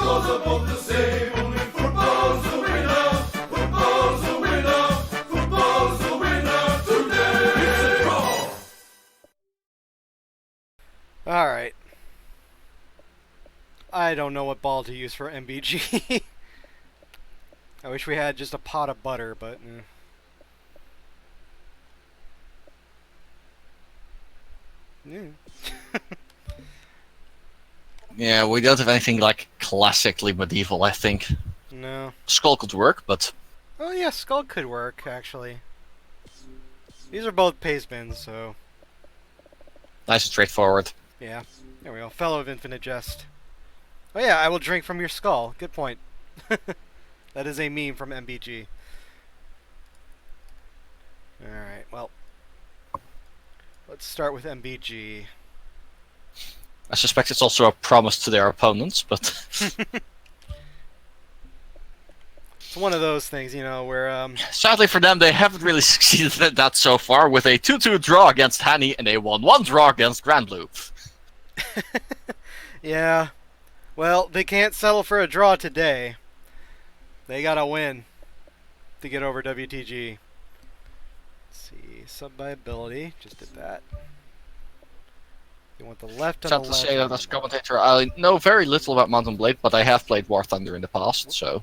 scores are both the same. Only football's the winner. Football's the winner. Football's the winner today. It's a draw. All right. I don't know what ball to use for MBG. I wish we had just a pot of butter, but. Yeah. Yeah, we don't have anything like classically medieval, I think. No. Skull could work, but Oh yeah, Skull could work, actually. These are both paste bins, so. nice and straightforward. Yeah. There we go. Fellow of Infinite Jest. Oh yeah, I will drink from your skull. Good point. That is a meme from MBG. Alright, well. Let's start with MBG. I suspect it's also a promise to their opponents, but It's one of those things, you know, where, sadly for them, they haven't really succeeded at that so far, with a 2-2 draw against Hanny and a 1-1 draw against Grand Loop. yeah. Well, they can't settle for a draw today. They gotta win to get over WTG. Let's see, sub by ability. Just did that. You want the left and Sad the to left. say that as a commentator, I know very little about Mountain Blade, but I have played War Thunder in the past, so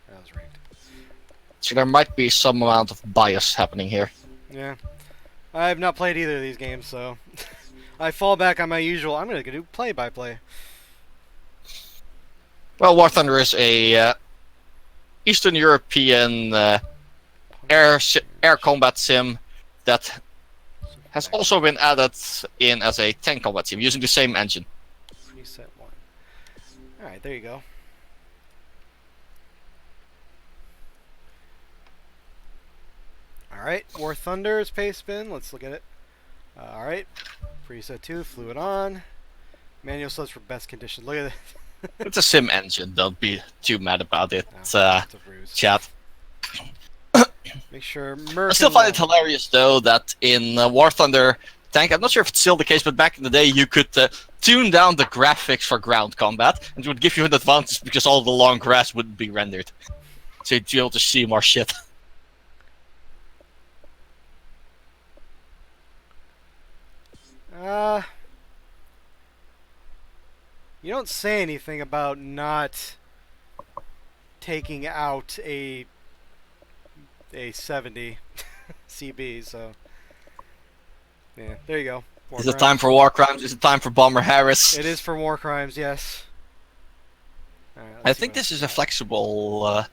That was rigged. there might be some amount of bias happening here. Yeah. I have not played either of these games, so I fall back on my usual. I'm gonna do play-by-play. Well, War Thunder is a Eastern European air combat sim that has also been added in as a tank combat sim using the same engine. Preset 1. Alright, there you go. Alright, War Thunder is pace spin. Let's look at it. Alright, preset 2, fluid on. Manual sets for best condition. Look at it. It's a sim engine, don't be too mad about it, No, it's a ruse. chat. Make sure I still find it hilarious, though, that in War Thunder Tank, I'm not sure if it's still the case, but back in the day, you could tune down the graphics for ground combat, and it would give you an advantage because all the long grass wouldn't be rendered. So you'd be able to see more shit. You don't say anything about not taking out a 70 CB, so yeah, there you go. War Is it crimes. time for War Crimes? Is it time for Bomber Harris? It is for war crimes, yes. Alright, let's I see think what- this is a flexible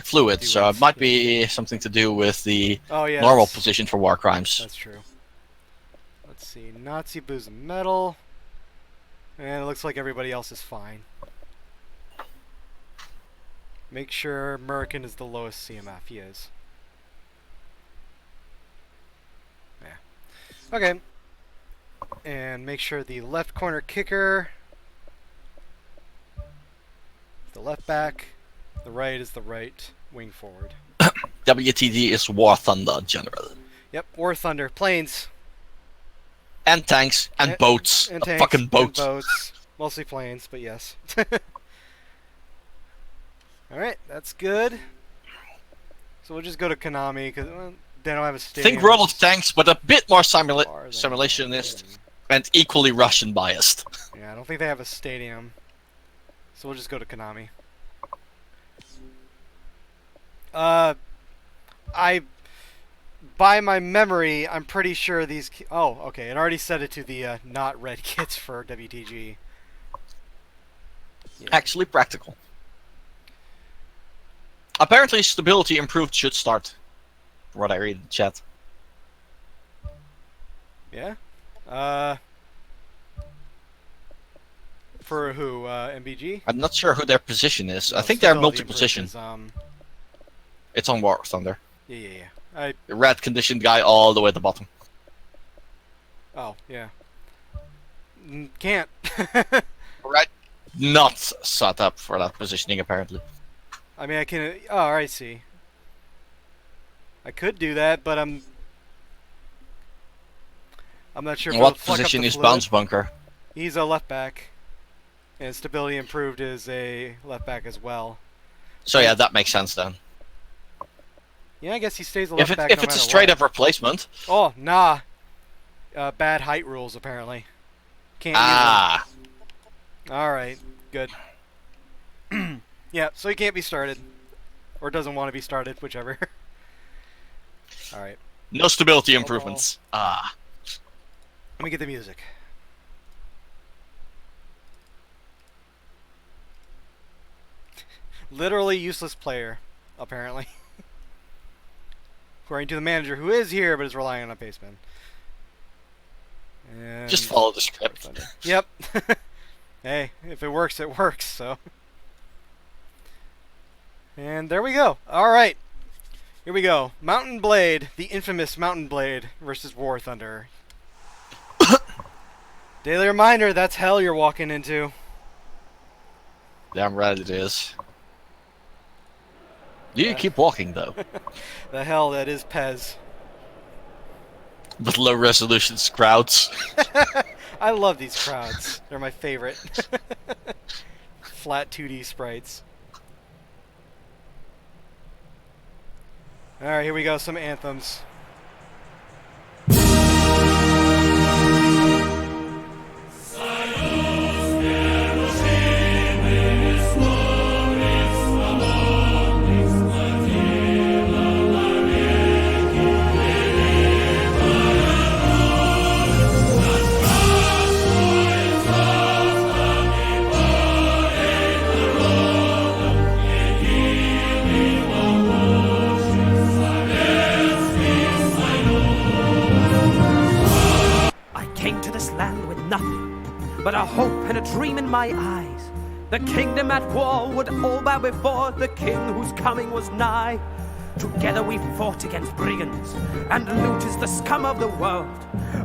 fluid, so Fluids, it might be something to do with the Oh yeah, normal that's- position for War Crimes. That's true. Let's see, Nazi booze and metal, and it looks like everybody else is fine. Make sure Merkin is the lowest CMF. He is. Yeah. Okay. And make sure the left corner kicker, the left back, the right is the right wing forward. WTD is War Thunder General. Yep. War Thunder planes And tanks, and boats. and A tanks fucking and boat. boats. Mostly planes, but yes. Alright, that's good. So we'll just go to Konami, because they don't have a stadium. Think World of Tanks, but a bit more Far than- simulationist and equally Russian biased. Yeah, I don't think they have a stadium. So we'll just go to Konami. By my memory, I'm pretty sure these... Oh, okay, it already set it to the not red kits for WTG. Yeah. Actually practical. Apparently stability improved should start. From what I read in the chat. Yeah? For who? MBG? I'm not sure who their position is. I No, think they're stability multi-position. improvements, It's on War Thunder. yeah. The red conditioned guy all the way at the bottom. Oh, yeah. Can't. Right. Not set up for that positioning, apparently. I mean, I can... Oh, I see. I could do that, but I'm not sure if What it'll fuck up position the is fluid. Bounce Bunker? He's a left back. And stability improved is a left back as well. So yeah, that makes sense then. Yeah, I guess he stays a left If back. it's no a matter straight what. up replacement. Oh, nah. Bad height rules apparently. Can't Ah. use them. All right, good. Yeah, so he can't be started, or doesn't want to be started, whichever. All right, No stability improvements. Ah. let me get the music. Literally useless player, apparently. According to the manager, who is here but is relying on a paceman. And Just follow the script. Yep. Hey, if it works, it works, so. And there we go. Alright. Here we go. Mountain Blade, the infamous Mountain Blade versus War Thunder. Daily reminder, that's hell you're walking into. Damn right it is. You keep walking though. The hell that is Pez. With low resolution crowds. I love these crowds. They're my favorite. Flat 2D sprites. Alright, here we go. Some anthems. But a hope and a dream in my eyes. The kingdom at war would all bow before the king whose coming was nigh. Together we fought against brigands and looters, the scum of the world.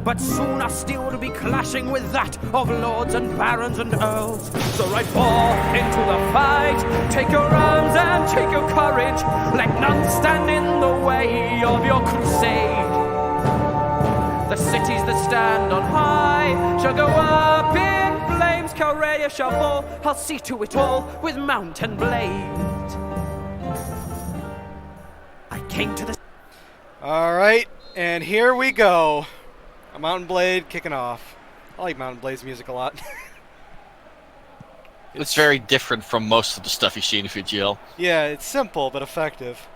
But soon our steel to be clashing with that of lords and barons and earls. So ride forth into the fight, take your arms and take your courage. Let none stand in the way of your crusade. The cities that stand on high shall go up in flames. Korea shall fall. I'll see to it all with mountain blade. I came to the... Alright, and here we go. A Mountain Blade kicking off. I like Mountain Blade's music a lot. It's very different from most of the stuff you see in VGL. Yeah, it's simple but effective.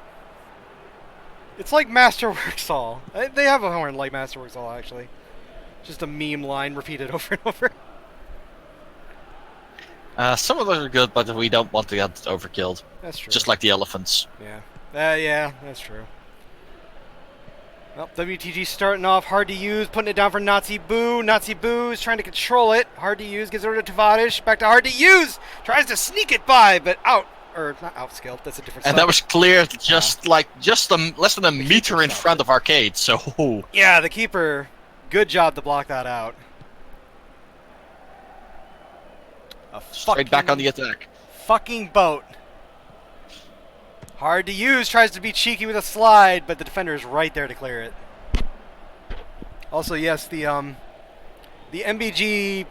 It's like Masterworks All. They have a horn like Masterworks All, actually. Just a meme line repeated over and over. Some of those are good, but we don't want to get overkilled. That's true. Just like the elephants. Yeah. Yeah, that's true. Well, WTG starting off hard to use, putting it down for Nazi Boo. Nazi Boo is trying to control it. Hard to use, gives it over to Tavadish. Back to hard to use. Tries to sneak it by, but out. Or not outskilled. That's a different. And side. that was cleared just less than a meter in front of Arcade. So. Yeah, the keeper. Good job to block that out. Straight back on the attack. Fucking boat. Hard to use. Tries to be cheeky with a slide, but the defender is right there to clear it. Also, yes, the MBG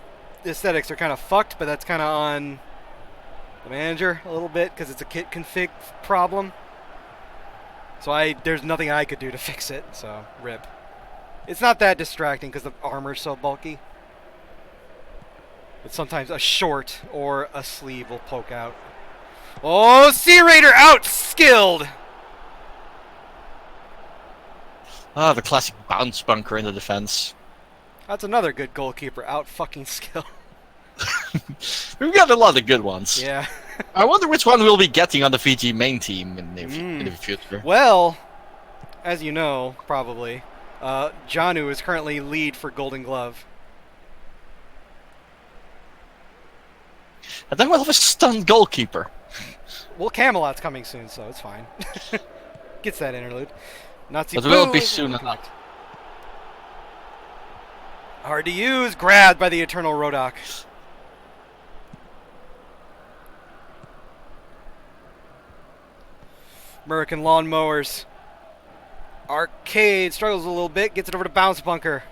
aesthetics are kind of fucked, but that's kind of on the manager a little bit because it's a kit config problem. So there's nothing I could do to fix it. So rip. It's not that distracting because the armor's so bulky. But sometimes a short or a sleeve will poke out. Oh, Sea Raider out-skilled! Ah, the classic bounce bunker in the defense. That's another good goalkeeper out-fucking-skill. We've got a lot of good ones. Yeah. I wonder which one we'll be getting on the VG main team in the future. Well, as you know, probably, Janu is currently lead for Golden Glove. And then we'll have a stunned goalkeeper. Well, Camelot's coming soon, so it's fine. Gets that interlude. Nazi But will it Boo be is soon blocked. enough? Hard to use, grabbed by the Eternal Rodok. American Lawnmowers. Arcade struggles a little bit, gets it over to Bounce Bunker.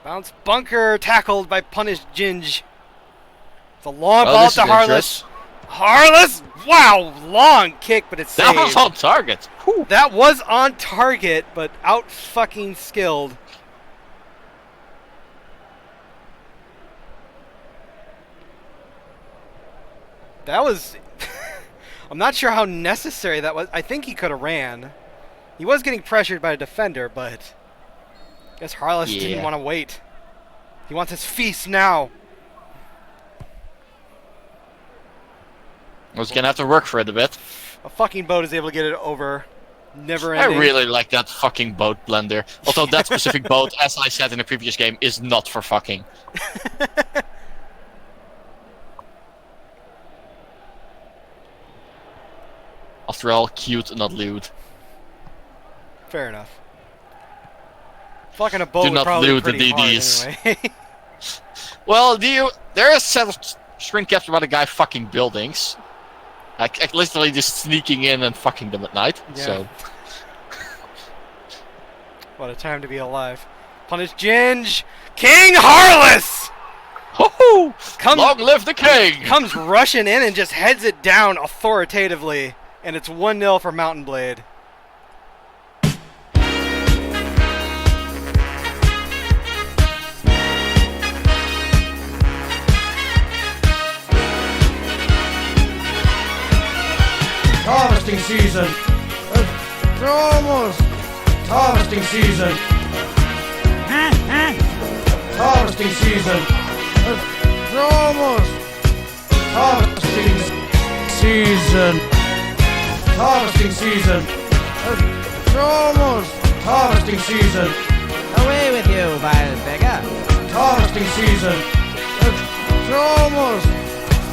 Bounce Bunker tackled by Punished Ginge. It's a long Well, ball this to is Harless. dangerous. Harless! Wow, long kick, but it's That saved. was on target. Whew. That was on target, but out fucking skilled. That was... I'm not sure how necessary that was. I think he could have ran. He was getting pressured by a defender, but... I guess Harless didn't Yeah. want to wait. He wants his feast now. I was gonna have to work for it a bit. A fucking boat is able to get it over. Never I ending. really like that fucking boat blender. Although that specific boat, as I said in the previous game, is not for fucking. After all, cute, not lewd. Fair enough. Fucking a boat Do would not probably lewd be the pretty hard DDs. anyway. Well, there is some screen capture about a guy fucking buildings. Like literally just sneaking in and fucking them at night. Yeah. So What a time to be alive. Punish Ginge! King Harless! Woohoo! Come- Long live the king! Comes rushing in and just heads it down authoritatively. And it's 1-0 for Mountain Blade. Harvesting season. Almost. Harvesting season. Harvesting season. Almost. Harvesting season. Harvesting season. Almost. Harvesting season. Away with you, vile beggar. Harvesting season. Almost.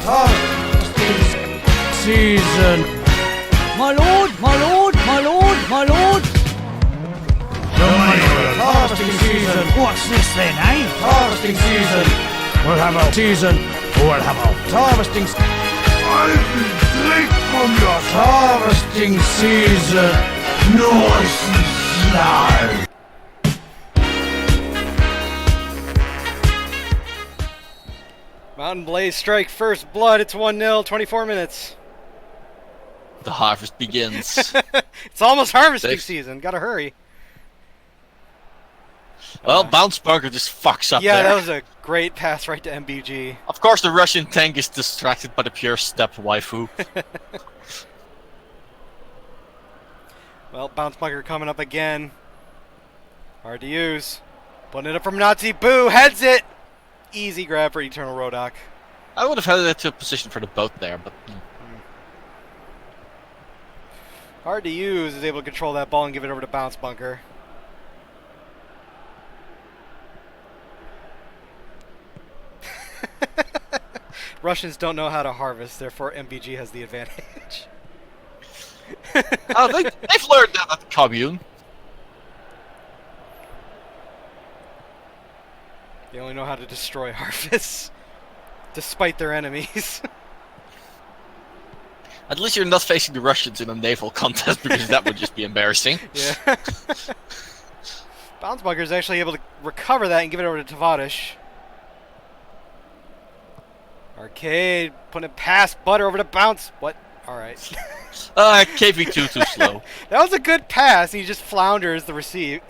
Harvesting season. My lord, my lord, my lord, my lord. Harvesting season. What's this then, eh? Harvesting season. We'll have a Season. we'll have a Harvesting. I'll drink from your Harvesting season. nice and slow. Mountain Blaze strike first blood. It's 1-0, 24 minutes. The harvest begins. It's almost harvesting Thanks. season. Gotta hurry. Well, Bounce Bunker just fucks up Yeah, there. that was a great pass right to MBG. Of course, the Russian tank is distracted by the pure step waifu. Well, Bounce Bunker coming up again. Hard to use. Putting it up from Nazi. Boo! Heads it! Easy grab for Eternal Rodock. I would have headed it to a position for the boat there, but Hard to use. Is able to control that ball and give it over to Bounce Bunker. Russians don't know how to harvest, therefore MBG has the advantage. oh, they've learned that at the commune. They only know how to destroy harvests, despite their enemies. At least you're not facing the Russians in a naval contest, because that would just be embarrassing. Yeah. Bounce Bunker is actually able to recover that and give it over to Tavadish. Arcade, putting it past Butter over to Bounce. What? Alright. KV2 too slow. That was a good pass. He just flounders the receipt.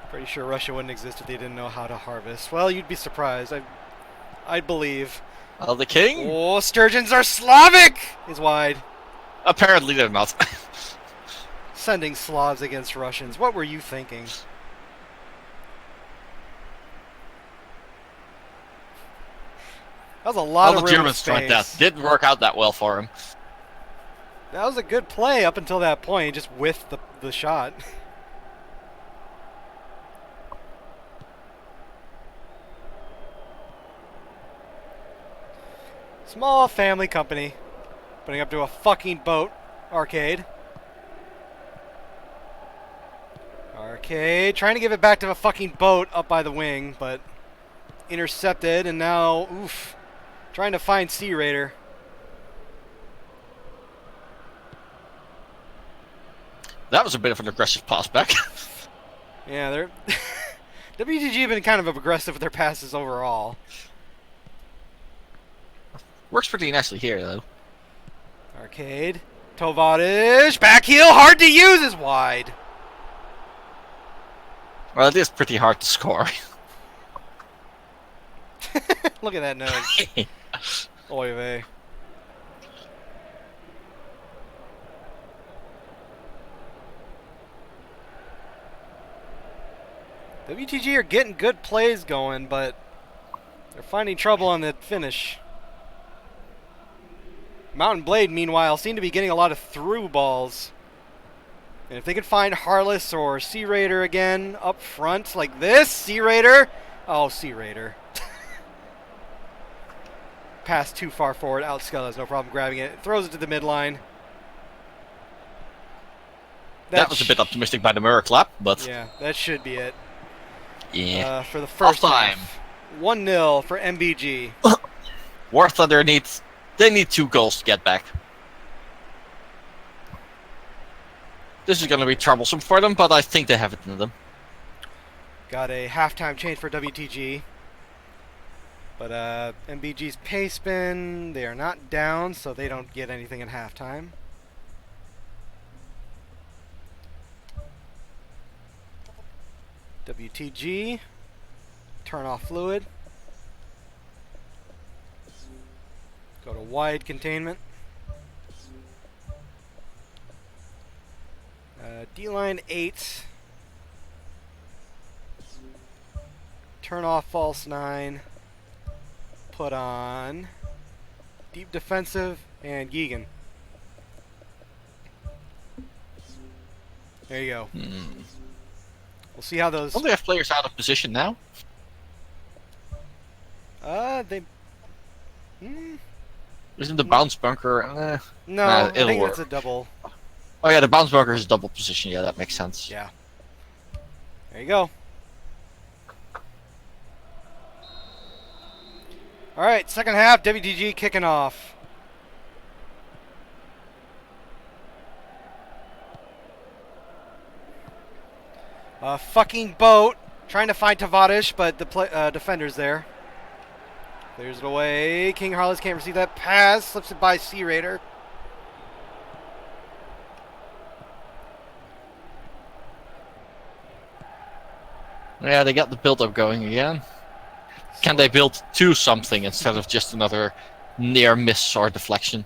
Pretty sure Russia wouldn't exist if they didn't know how to harvest. Well, you'd be surprised. I'd believe. Well, the king? Oh, sturgeons are Slavic! Is wide. Apparently they're not. Sending Slavs against Russians. What were you thinking? That was a lot All of the room Germans and tried that. space. Didn't work out that well for him. That was a good play up until that point. He just whiffed the shot. Small family company. Putting up to a fucking boat. Arcade. Arcade. Trying to give it back to a fucking boat up by the wing, but intercepted, and now, oof. Trying to find Sea Raider. That was a bit of an aggressive pass back. Yeah, they're WTG have been kind of aggressive with their passes overall. Works pretty nicely here, though. Arcade. Tovadish. Back heel. Hard to use is wide. Well, it is pretty hard to score. Look at that nose. Oy vey. WTG are getting good plays going, but they're finding trouble on the finish. Mountain Blade, meanwhile, seem to be getting a lot of through balls. And if they could find Harless or Sea Raider again up front like this, Sea Raider. Oh, Sea Raider. Pass too far forward. Outscale has no problem grabbing it. Throws it to the midline. That was a bit optimistic by the mirror clap, but Yeah, that should be it. yeah. For the first Half-time. half. 1-0 for MBG. War Thunder need 2 goals to get back. This is going to be troublesome for them, but I think they have it in them. Got a halftime change for WTG. But MBG's pay spin, they are not down, so they don't get anything at halftime. WTG, turn off fluid. Go to wide containment. D-line 8. Turn off false 9. Put on deep defensive and Geegan. There you go. We'll see how those. Don't they have players out of position now? They. Isn't the bounce bunker? No, Nah, I it'll think work. it's a double. Oh yeah, the bounce bunker is double position. Yeah, that makes sense. Yeah. There you go. All right, second half. WTG kicking off. Fucking boat trying to find Tavadish, but the defender's there. Clears it away. King Harless can't receive that pass. Slips it by Sea Raider. Yeah, they got the build-up going again. Can they build to something instead of just another near miss or deflection?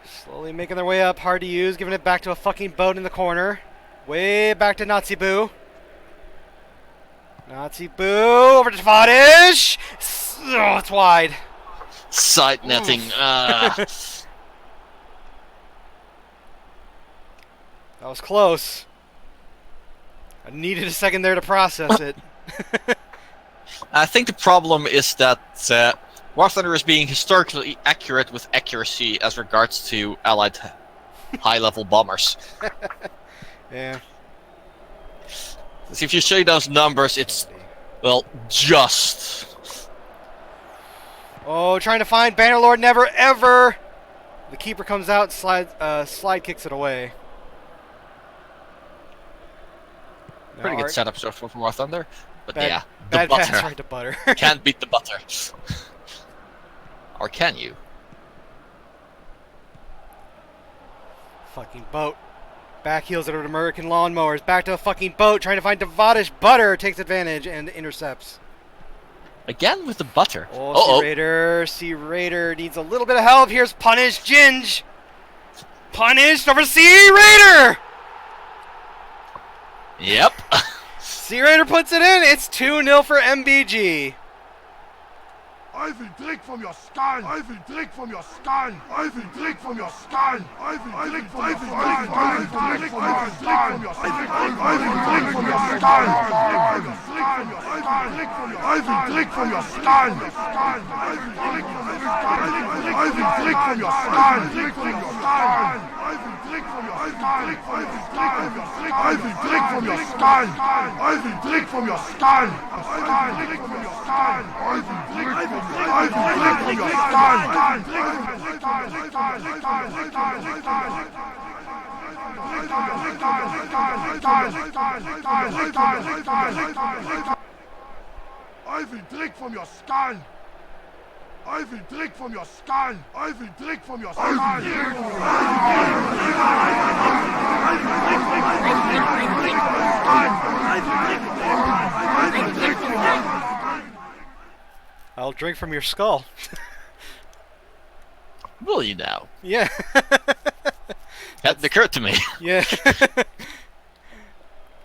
Slowly making their way up. Hard to use. Giving it back to a fucking boat in the corner. Way back to Nazi Boo. Nazi Boo over to Tavadish. Oh, it's wide. Side netting. That was close. I needed a second there to process it. I think the problem is that War Thunder is being historically accurate with accuracy as regards to allied high-level bombers. Yeah. So if you see those numbers, it's, well, just. Oh, trying to find Bannerlord. Never ever. The keeper comes out, slide kicks it away. Now Pretty good Art- setup so far for War Thunder. But Bad- yeah, the Bad pass butter right to Butter. can't beat the butter. Or can you? Fucking boat. Back heels it over to American Lawnmowers. Back to a fucking boat. Trying to find Tavadish. Butter takes advantage and intercepts. Again with the butter. Oh, Sea Raider. Sea Raider needs a little bit of help. Here's Punish Ginge. Punished over Sea Raider. Yep. Sea Raider puts it in. It's 2-0 for MBG. I will drink from your skull. I will drink from your skull. I will drink from your skull. I will drink from your skull. I will drink from your skull. I will drink from your skull. I will drink from your skull. I will drink from your skull. I will drink from your skull. Drink from your skull. I will drink from your skull. I will drink from your skull. I will drink from your skull. I will drink from your skull. I will drink from your I will drink from your skull. I will drink from your skull. I will drink from your skull. I will drink from your skull. I'll drink from your skull. Will you now? Yeah. That occurred to me. Yeah.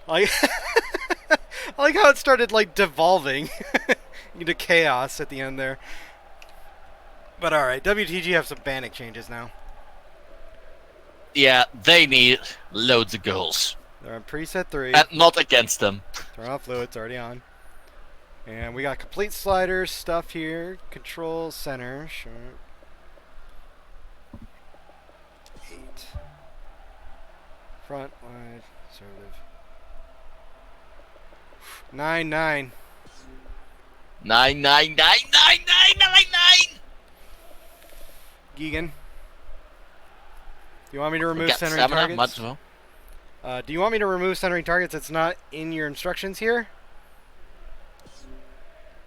Like, I like how it started like devolving into chaos at the end there. But alright, WTG have some Bannock changes now. Yeah, they need loads of goals. They're on preset 3. And not against them. Turn off fluids, already on. And we got complete sliders, stuff here. Control center, sure. 8. Front, wide, conservative. 9, 9. 9, 9, 9, 9, 9, 9, 9! Geegan. Do you want me to remove Got centering stamina, targets? might as well. Do you want me to remove centering targets that's not in your instructions here?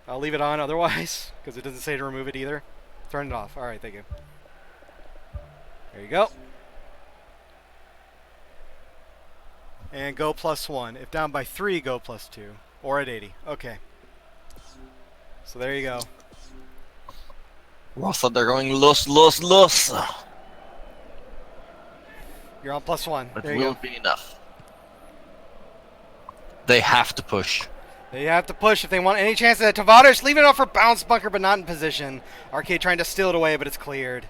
I'll leave it on otherwise, because it doesn't say to remove it either. Turn it off. Alright, thank you. There you go. And go +1. If down by 3, go +2. Or at 80. Okay. So there you go. Rossa, they're going los. You're on +1. But There you will go. be enough. They have to push. They have to push if they want any chance at Tavares. Leaving it up for bounce bunker, but not in position. Arcade trying to steal it away, but it's cleared.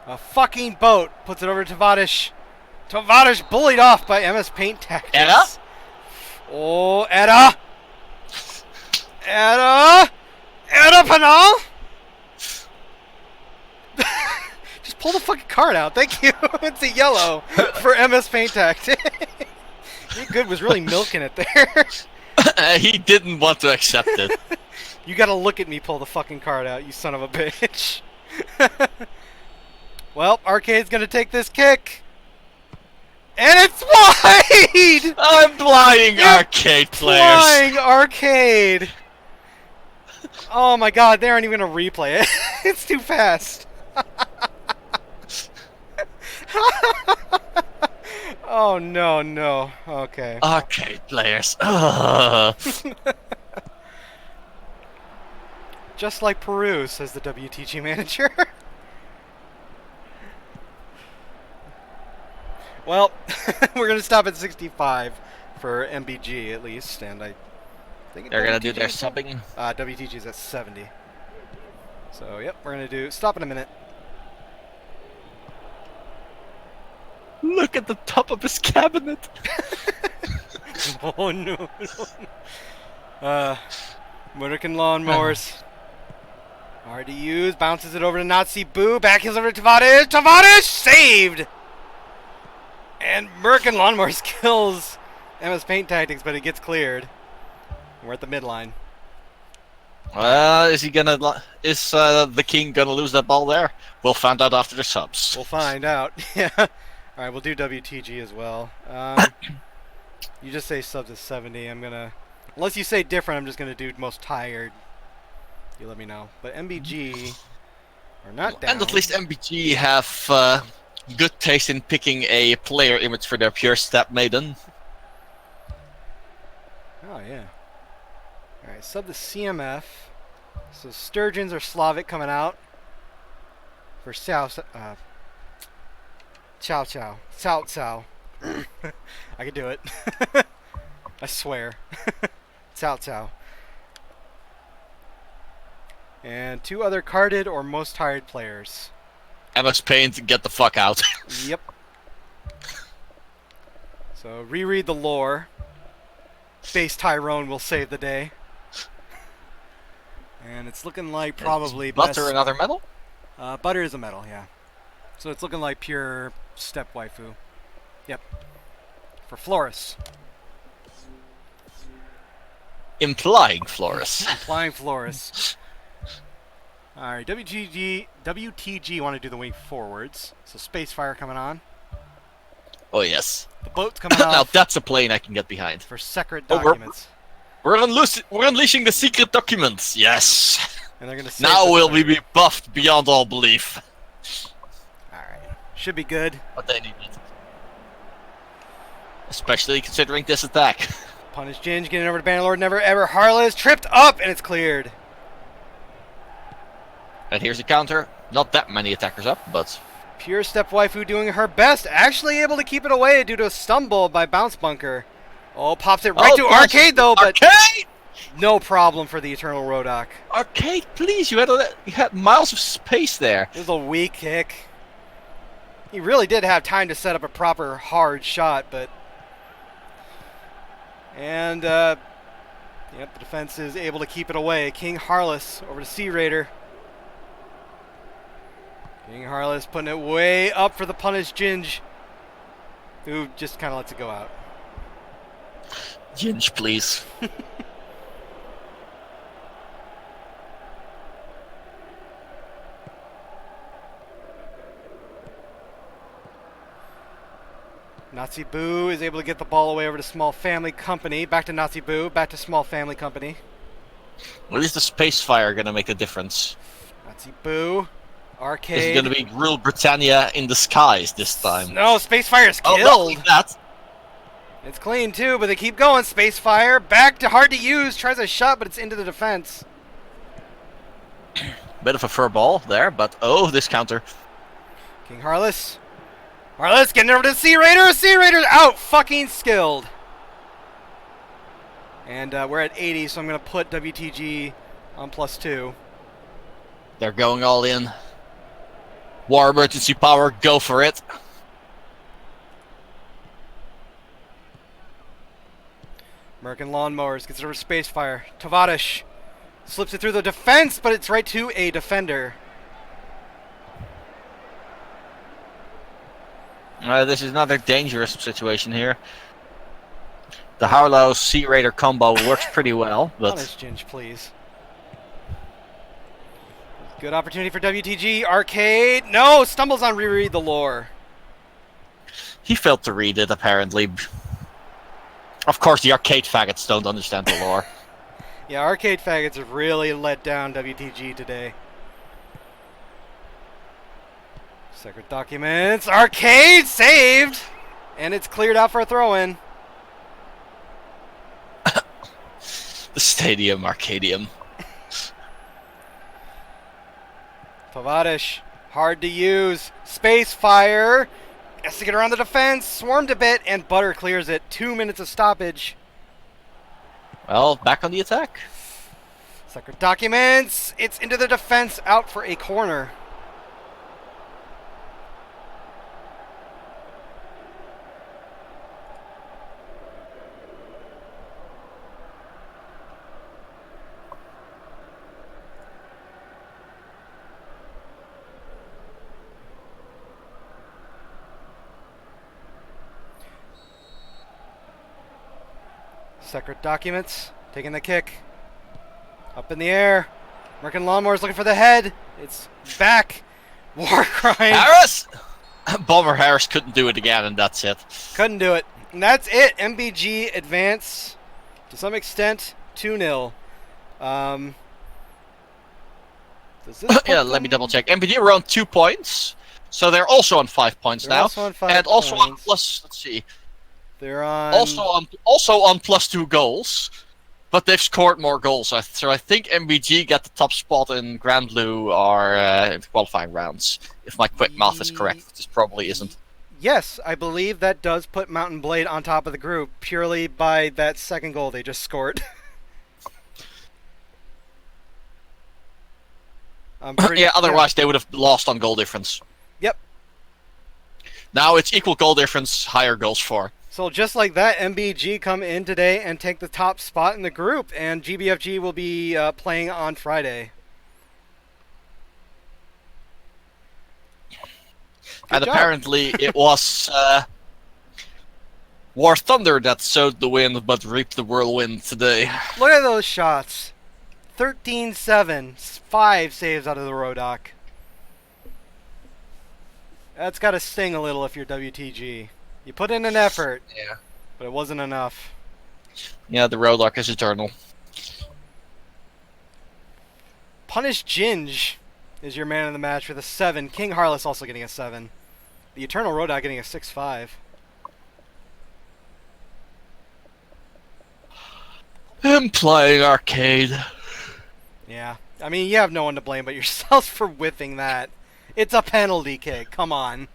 A fucking boat puts it over to Tavares. Tavares bullied off by MS Paint Tactics. Edda? Oh, Edda! Edda! Edda Panal! Just pull the fucking card out. Thank you. It's a yellow for MS Paint Tactics. Your good was really milking it there. He didn't want to accept it. You gotta look at me pull the fucking card out, you son of a bitch. Well, Arcade's gonna take this kick. And it's wide! I'm flying You're arcade players. Flying Arcade! Oh my god, they aren't even gonna replay it. It's too fast. Oh no, no. Okay. Arcade players. Ugh. Just like Peru, says the WTG manager. Well, we're gonna stop at 65 for MBG at least, and I think They're gonna do their WTG is subbing. WTG's at 70. So yep, we're gonna do stop in a minute. Look at the top of his cabinet. Oh no. American lawnmowers. Hard to use. Bounces it over to Nazi Boo. Back heels over to Tavares. Tavares saved. And American lawnmowers kills MS Paint Tactics, but it gets cleared. We're at the midline. Is he gonna? Is the king gonna lose that ball there? We'll find out after the subs. We'll find out. Yeah. All right, we'll do WTG as well. You just say subs is 70. I'm gonna, unless you say different, I'm just gonna do most tired. You let me know. But MBG are not down. And at least MBG have good taste in picking a player image for their pure step maiden. Oh yeah. All right, sub the CMF. So Sturgeons or Slavic coming out for Chow Chow. I can do it. I swear. Chow. And 2 other carded or most tired players. MS Paint, get the fuck out. Yep. So reread the lore. Base Tyrone will save the day. And it's looking like probably Butter best. another medal? Butter is a metal, yeah. So it's looking like pure step waifu. Yep. For Floris. Implying Flores. Flying Flores. Alright, WTG want to do the wing forwards. So Spacefire coming on. Oh yes. The boat's coming Now off that's a plane I can get behind. for secret Oh, we're- documents. We're unleashing the secret documents. Yes. And they're going to Now will we be buffed beyond all belief? Alright. Should be good. But they need it. Especially considering this attack. Punish Ginge getting over to Bannerlord. Never ever. Harless tripped up and it's cleared. And here's a counter. Not that many attackers up, but Pure Step Waifu doing her best. Actually able to keep it away due to a stumble by Bounce Bunker. Oh, pops it right to Arcade though, but Arcade! no problem for the Eternal Rodak. Arcade, please! You had miles of space there. It was a weak kick. He really did have time to set up a proper hard shot, but... And, yep, the defense is able to keep it away. King Harless over to Sea Raider. King Harless putting it way up for the Punish Ginge, who just kind of lets it go out. Ginge, please. Nazi Boo is able to get the ball away over to Small Family Company. Back to Nazi Boo, back to Small Family Company. At least the space fire gonna make a difference. Nazi Boo. Arcade. It's gonna be Rule Britannia in disguise this time. No, Spacefire's Oh, killed. not only that. It's clean too, but they keep going. Spacefire back to hard to use. Tries a shot, but it's into the defense. Bit of a fur ball there, but oh, this counter. King Harless. Harless getting over to Sea Raider. Sea Raider's out fucking skilled. And we're at 80, so I'm going to put WTG on +2. They're going all in. War emergency power, go for it. American Lawnmowers gets it over to Spacefire. Tavadish slips it through the defense, but it's right to a defender. This is another dangerous situation here. The Harlow Sea Raider combo works pretty well, but Punish Ginge, please. Good opportunity for WTG. Arcade. No, stumbles on Reread the Lore. he failed to read it apparently. Of course, the arcade faggots don't understand the lore. Yeah, Arcade Faggots have really let down WTG today. Secret documents. Arcade saved! And it's cleared out for a throw-in. The Stadium Arcadium. Pavadish, hard to use. Space Fire. Has to get around the defense. Swarmed a bit, and Butter clears it. 2 minutes of stoppage. Well, back on the attack. Secret documents. It's into the defense, out for a corner. Secret documents, taking the kick. Up in the air. American Lawnmower's looking for the head. It's back. War crime. Harris! Bomber Harris couldn't do it again, and that's it. Couldn't do it. And that's it. MBG advance to some extent 2-0. Does this put Yeah, let me them- double check. MPD are on 2 points, so they're also on 5 points They're now. also on 5 and also on points. plus, let's see, They're on. also on +2 goals, but they've scored more goals. So I think MBG got the top spot in Grand Blue or in the qualifying rounds. If my quick math is correct, which this probably isn't. Yes, I believe that does put Mountain Blade on top of the group purely by that second goal they just scored. I'm pretty, Yeah, otherwise they would have lost on goal difference. Yep. Now it's equal goal difference, higher goals for. So just like that, MBG come in today and take the top spot in the group, and GBFG will be playing on Friday. And job. apparently it was War Thunder that sowed the wind but reaped the whirlwind today. Look at those shots. 13-7, 5 saves out of the Rodock. That's got to sting a little if you're WTG. You put in an effort, Yeah. but it wasn't enough. Yeah, the Roadlock is eternal. Punish Ginge is your man of the match with a 7. King Harless also getting a 7. The Eternal Rodock getting a 6-5. I'm playing arcade. Yeah. I mean, you have no one to blame but yourself for whiffing that. It's a penalty kick. Come on.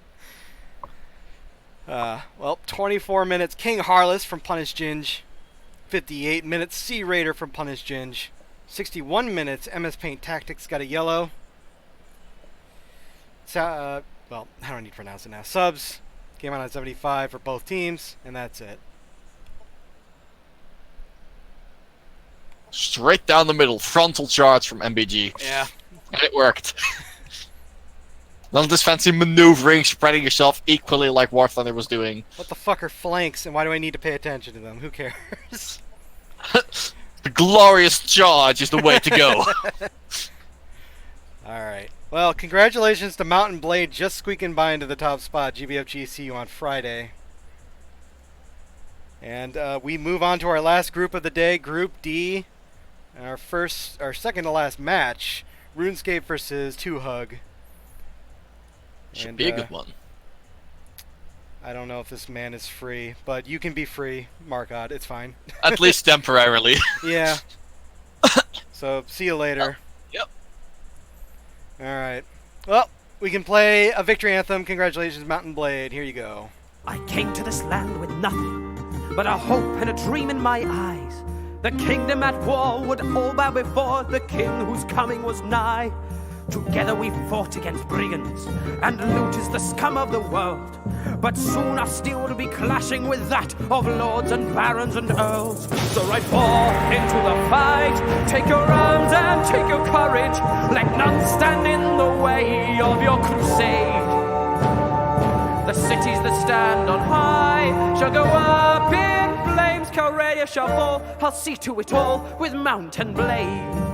Well, 24 minutes. King Harless from Punish Ginge. 58 minutes. Sea Raider from Punish Ginge. 61 minutes. MS Paint Tactics got a yellow. Well, I don't need to pronounce it now. Subs came out on 75 for both teams, and that's it. Straight down the middle, frontal charge from MBG. Yeah. And it worked. None of this fancy maneuvering, spreading yourself equally like War Thunder was doing. What the fuck are flanks, and why do I need to pay attention to them? Who cares? The glorious charge is the way to go. Alright. Well, congratulations to Mountain Blade just squeaking by into the top spot. GBFG, see you on Friday. And we move on to our last group of the day, Group D. And our second to last match, RuneScape versus 2Hug. Should be a good one. I don't know if this man is free, but you can be free, Markod. It's fine. At least temporarily. Yeah. So, see you later. Yep. Alright. Well, we can play a victory anthem. Congratulations, Mountain Blade. Here you go. I came to this land with nothing but a hope and a dream in my eyes. The kingdom at war would all bow before the king whose coming was nigh. Together we fought against brigands, and loot is the scum of the world. But soon our steel will be clashing with that of lords and barons and earls. So ride forth into the fight, take your arms and take your courage. Let none stand in the way of your crusade. The cities that stand on high shall go up in flames. Calradia shall fall, I'll see to it all with mountain blade.